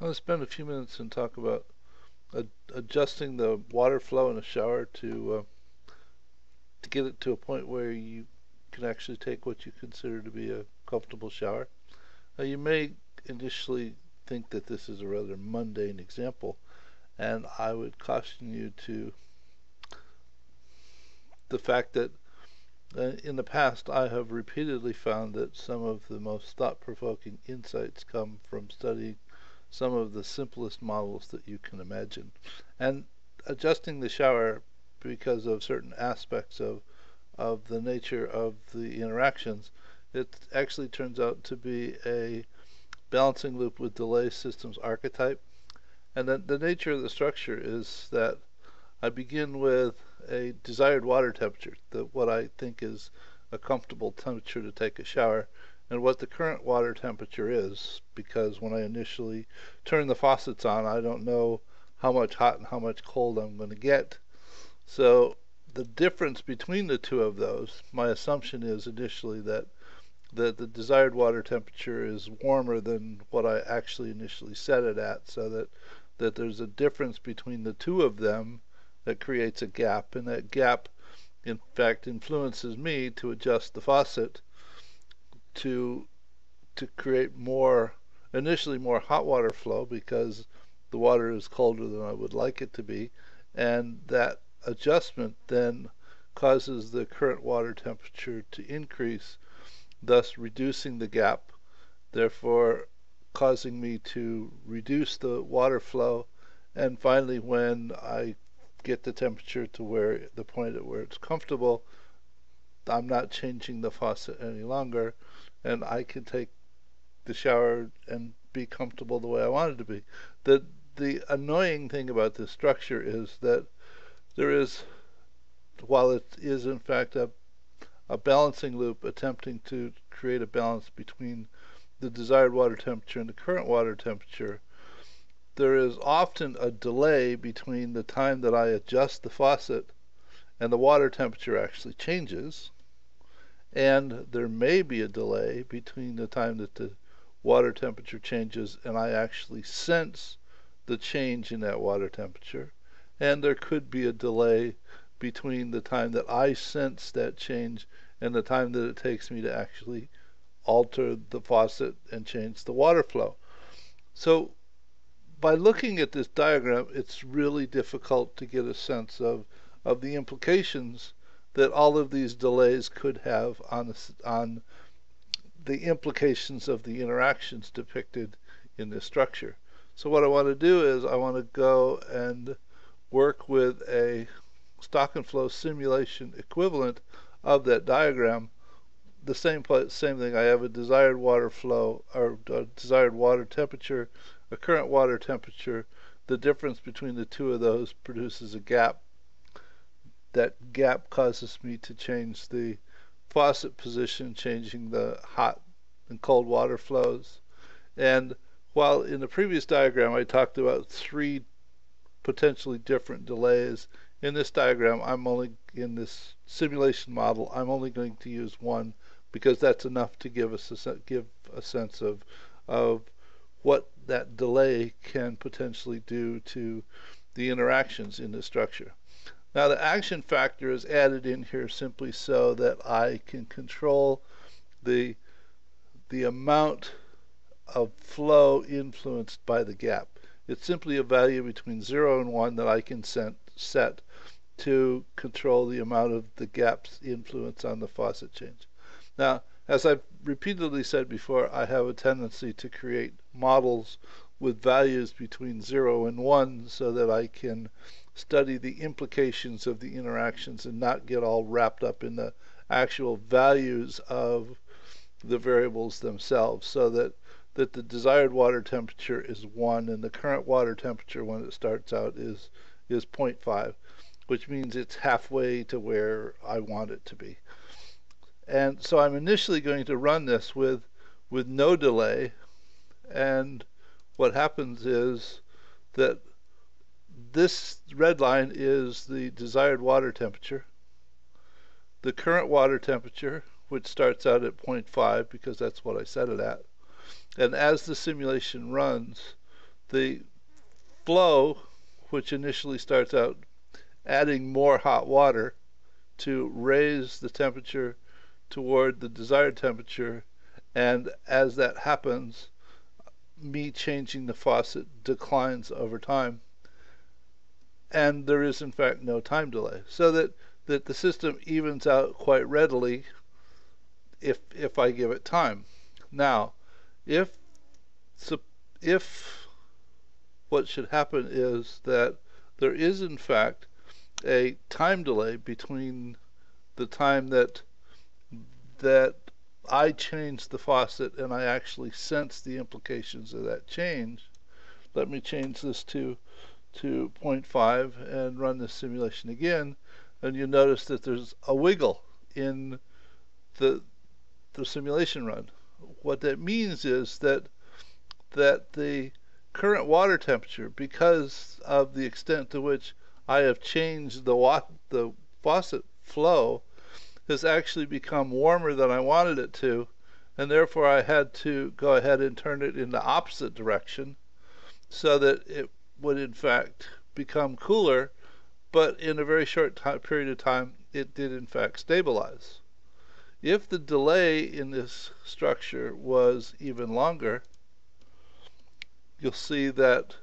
I'm going to spend a few minutes and talk about adjusting the water flow in a shower to get it to a point where you can actually take what you consider to be a comfortable shower. Now, you may initially think that this is a rather mundane example, and I would caution you to the fact that in the past I have repeatedly found that some of the most thought-provoking insights come from studying some of the simplest models that you can imagine. And adjusting the shower because of certain aspects of the nature of the interactions, it actually turns out to be a balancing loop with delay systems archetype. And then the nature of the structure is that I begin with a desired water temperature, what I think is a comfortable temperature to take a shower, and what the current water temperature is, because when I initially turn the faucets on, I don't know how much hot and how much cold I'm going to get. So the difference between the two of those, my assumption is initially that the desired water temperature is warmer than what I actually initially set it at, so that there's a difference between the two of them that creates a gap, and that gap in fact influences me to adjust the faucet to create initially more hot water flow, because the water is colder than I would like it to be, and that adjustment then causes the current water temperature to increase, thus reducing the gap, therefore causing me to reduce the water flow, and finally when I get the temperature to where the point at where it's comfortable, I'm not changing the faucet any longer, and I can take the shower and be comfortable the way I want it to be. The annoying thing about this structure is that there is, while it is in fact a balancing loop attempting to create a balance between the desired water temperature and the current water temperature, there is often a delay between the time that I adjust the faucet and the water temperature actually changes, and there may be a delay between the time that the water temperature changes and I actually sense the change in that water temperature, and there could be a delay between the time that I sense that change and the time that it takes me to actually alter the faucet and change the water flow. So by looking at this diagram, it's really difficult to get a sense of the implications that all of these delays could have on the implications of the interactions depicted in this structure. So what I want to do is I want to go and work with a stock and flow simulation equivalent of that diagram. The same thing. I have a desired water flow, or a desired water temperature, a current water temperature. The difference between the two of those produces a gap. That gap causes me to change the faucet position, changing the hot and cold water flows. And while in the previous diagram I talked about 3 potentially different delays, in this diagram, in this simulation model, I'm only going to use one, because that's enough to give a sense of what that delay can potentially do to the interactions in the structure. Now the action factor is added in here simply so that I can control the amount of flow influenced by the gap. It's simply a value between 0 and 1 that I can set to control the amount of the gap's influence on the faucet change. Now, as I've repeatedly said before, I have a tendency to create models with values between 0 and 1 so that I can study the implications of the interactions and not get all wrapped up in the actual values of the variables themselves, so that the desired water temperature is 1 and the current water temperature when it starts out is 0.5, which means it's halfway to where I want it to be. And so I'm initially going to run this with no delay, and what happens is that this red line is the desired water temperature. The current water temperature, which starts out at 0.5 because that's what I set it at. And as the simulation runs, the flow, which initially starts out adding more hot water to raise the temperature toward the desired temperature, and as that happens, me changing the faucet declines over time, and there is in fact no time delay, so that the system evens out quite readily if I give it time. Now, if what should happen is that there is in fact a time delay between the time that I change the faucet and I actually sense the implications of that change. Let me change this to 0.5 and run this simulation again, and you notice that there's a wiggle in the simulation run. What that means is that the current water temperature, because of the extent to which I have changed the faucet flow, has actually become warmer than I wanted it to, and therefore I had to go ahead and turn it in the opposite direction so that it would in fact become cooler, but in a very short period of time it did in fact stabilize. If the delay in this structure was even longer, you'll see that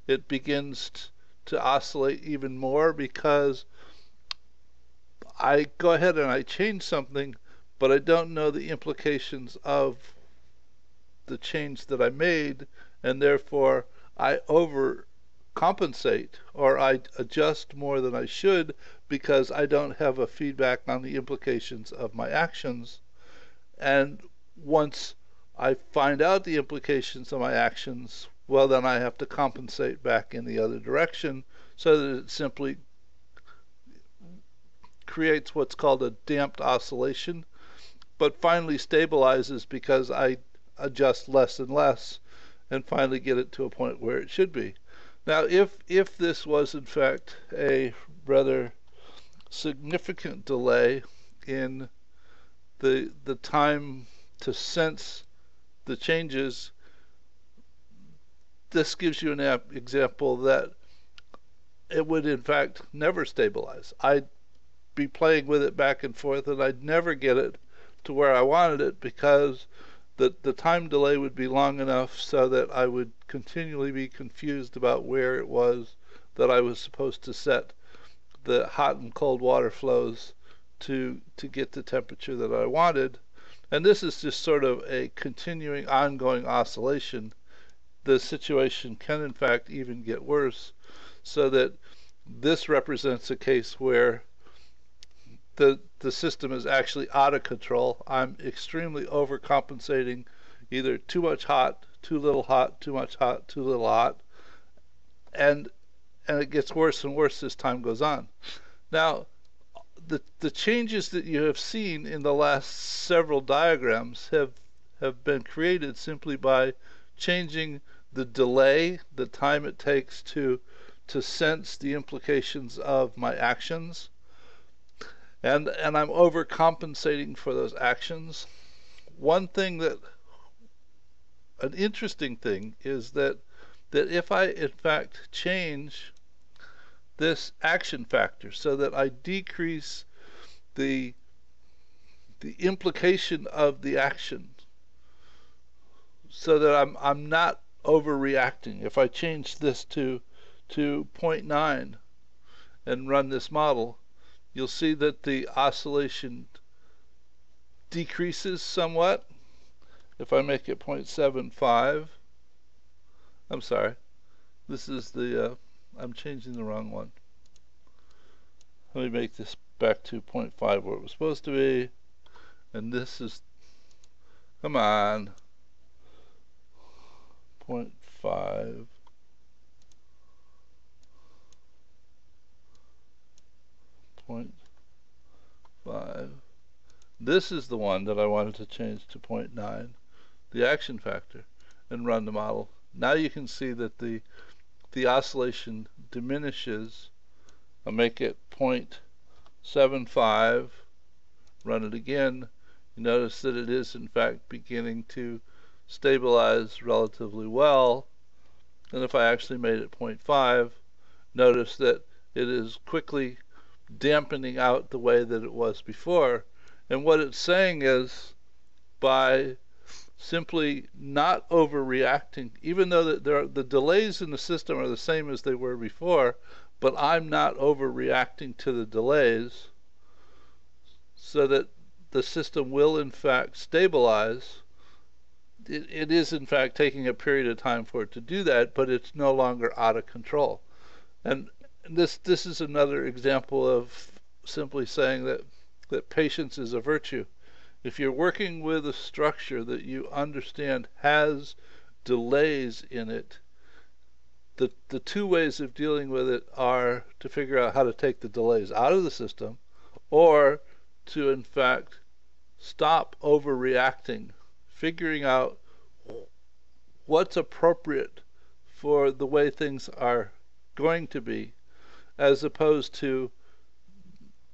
it begins to oscillate even more, because I go ahead and I change something, but I don't know the implications of the change that I made, and therefore I overcompensate, or I adjust more than I should, because I don't have a feedback on the implications of my actions. And once I find out the implications of my actions, well, then I have to compensate back in the other direction, so that it simply creates what's called a damped oscillation, but finally stabilizes because I adjust less and less and finally get it to a point where it should be. Now, if this was in fact a rather significant delay in the time to sense the changes, this gives you an example that it would in fact never stabilize. I'd be playing with it back and forth, and I'd never get it to where I wanted it, because the time delay would be long enough so that I would continually be confused about where it was that I was supposed to set the hot and cold water flows to get the temperature that I wanted. And this is just sort of a continuing, ongoing oscillation. The situation can in fact even get worse, so that this represents a case where the system is actually out of control. I'm extremely overcompensating, either too much hot, too little hot, too much hot, too little hot, and it gets worse and worse as time goes on. Now, the changes that you have seen in the last several diagrams have been created simply by changing the delay, the time it takes to sense the implications of my actions, and I'm overcompensating for those actions. An interesting thing is that if I in fact change this action factor so that I decrease the implication of the action, so that I'm not overreacting. If I change this to 0.9 and run this model, you'll see that the oscillation decreases somewhat. If I make it 0.75, I'm sorry, this is the I'm changing the wrong one. Let me make this back to 0.5 where it was supposed to be, and this is, come on, 0.5, This is the one that I wanted to change to 0.9, the action factor, and run the model. Now you can see that the oscillation diminishes. I'll make it 0.75, run it again. You notice that it is in fact beginning to stabilize relatively well, And if I actually made it 0.5, notice that it is quickly dampening out the way that it was before. And what it's saying is, by simply not overreacting, even though the delays in the system are the same as they were before, but I'm not overreacting to the delays, so that the system will in fact stabilize. It is in fact taking a period of time for it to do that, but it's no longer out of control. And this is another example of simply saying that patience is a virtue. If you're working with a structure that you understand has delays in it, the two ways of dealing with it are to figure out how to take the delays out of the system, or to in fact stop overreacting, figuring out what's appropriate for the way things are going to be, as opposed to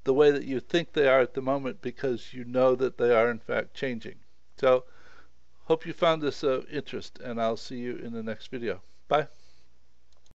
the way that you think they are at the moment, because you know that they are in fact changing. So hope you found this of interest, and I'll see you in the next video. Bye.